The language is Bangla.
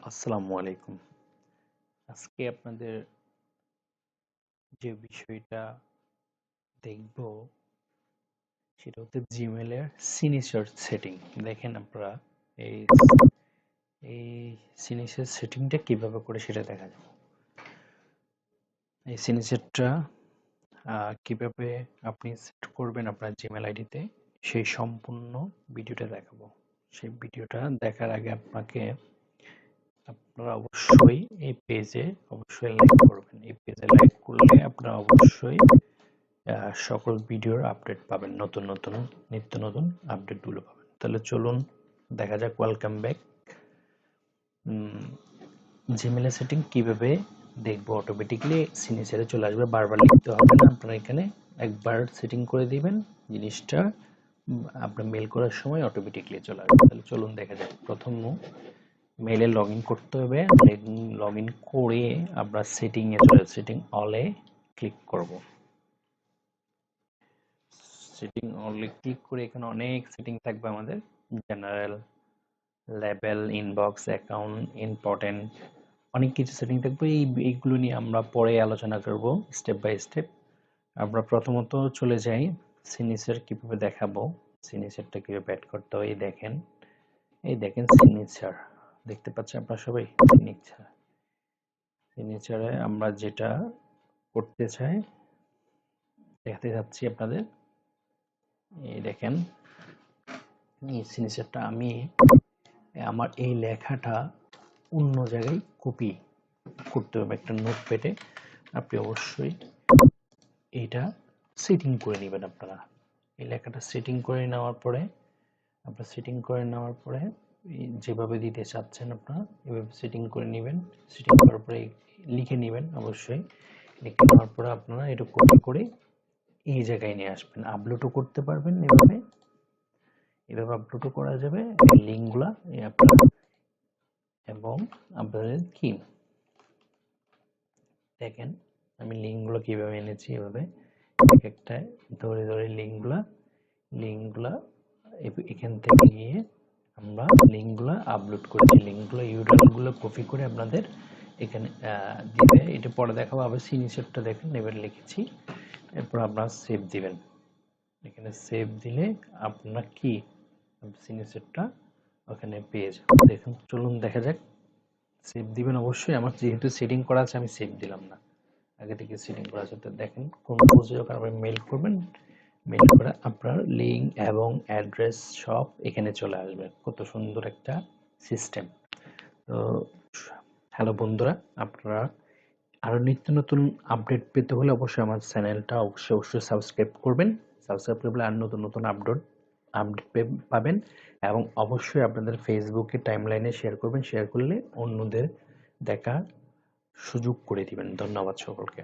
আসসালামু আলাইকুম। আজকে আপনাদের যে বিষয়টা দেখব সেটা হচ্ছে জিমেল এর সিগনেচার সেটিং। দেখেন আপনারা এই এই সিগনেচার সেটিংটা কিভাবে করে সেটা দেখা যাবে। এই সিগনেচারটা কিভাবে আপনি সেট করবেন আপনার জিমেল আইডিতে সেই সম্পূর্ণ ভিডিওটা দেখাবো। সেই ভিডিওটা দেখার আগে আপনারা অবশ্যই এই পেজে অবশ্যই লাইক করবেন। এই পেজে লাইক করলে আপনারা অবশ্যই সকল ভিডিওর আপডেট পাবেন, নতুন নিত্য নতুন আপডেটগুলো পাবেন। তাহলে চলুন দেখা যাক। Welcome back. জিমেল সেটিং কিভাবে দেখবো, অটোমেটিকলি সিগনেচারে চলে আসবে, বারবার লিখতে হবে না। আপনারা এখানে একবার সেটিং করে দিবেন, জিনিসটা আপনার মেল করার সময় অটোমেটিকলি চলে আসবে। তাহলে চলুন দেখা যাক। প্রথম মেলে লগ ইন করতে হবে। লগ ইন করে আমরা সেটিংয়ে চলে সেটিং অলে ক্লিক করব। সেটিং অনলি ক্লিক করে এখানে অনেক সেটিং থাকবে আমাদের। General, label, inbox, account, important, অনেক কিছু সেটিং থাকবে। এইগুলো নিয়ে আমরা পরে আলোচনা করব স্টেপ বাই স্টেপ। আমরা প্রথমত চলে যাই সিগনেচার কিভাবে দেখাবো, সিগনেচারটা কিভাবে অ্যাড করতে হয়। এই দেখেন সিগনেচার দেখতে পাচ্ছেন আপনারা সবাই। সিগনেচারে আমরা যেটা করতে চাই দেখাতে যাচ্ছি আপনাদের। এই দেখেন এই সিগনেচারটা আমি আমার এই লেখাটা অন্য জায়গায় কপি করতে হবে একটা নোটপ্যাডে। আপনি অবশ্যই এইটা সেটিং করে নেবেন। আপনারা এই লেখাটা সেটিং করে নেওয়ার পরে যেভাবে দিতে চাচ্ছেন আপনারা এভাবে সেটিং করে নেবেন। সেটিং করার পরে লিখে নেবেন। অবশ্যই লিখে নেওয়ার পরে আপনারা এটা কপি করে এই জায়গায় নিয়ে আসবেন। আপলোডও করতে পারবেন এভাবে আপলোডও করা যাবে এই লিঙ্কগুলা আপনারা। এবং আপনাদের কি দেখেন আমি লিঙ্কগুলো কিভাবে এনেছি, এভাবে এক একটা ধরে ধরে লিঙ্কগুলা এখান থেকে গিয়ে আমরা লিঙ্কগুলো আপলোড করেছি। লিঙ্কগুলো ইউআরএলগুলো কপি করে আপনাদের এখানে দিবে। এটা পরে দেখাবো। আবার সিগনেচারটা দেখেন এবার লিখেছি, এরপর আপনারা সেভ দিবেন। এখানে সেভ দিলে আপনারা কি সিগনেচারটা ওখানে পেয়ে যাবেন। দেখুন চলুন দেখা যাক। সেভ দিবেন অবশ্যই। আমার যেহেতু সেটিং করা আছে আমি সেভ দিলাম না, আগে থেকে সেটিং করা আছে। তো দেখেন কোন পোজে যখন আপনি মেল করবেন, মেল করে আপনার লিঙ্ক এবং অ্যাড্রেস সব এখানে চলে আসবে। কত সুন্দর একটা সিস্টেম। তো হ্যালো বন্ধুরা, আপনারা আরো নিত্য নতুন আপডেট পেতে হলে অবশ্যই আমার চ্যানেলটা অবশ্যই সাবস্ক্রাইব করবেন। সাবস্ক্রাইব করলে আর নতুন নতুন আপডেট পাবেন। এবং অবশ্যই আপনাদের ফেসবুকে টাইমলাইনে শেয়ার করবেন। শেয়ার করলে অন্যদের দেখার সুযোগ করে দিবেন। ধন্যবাদ সকলকে।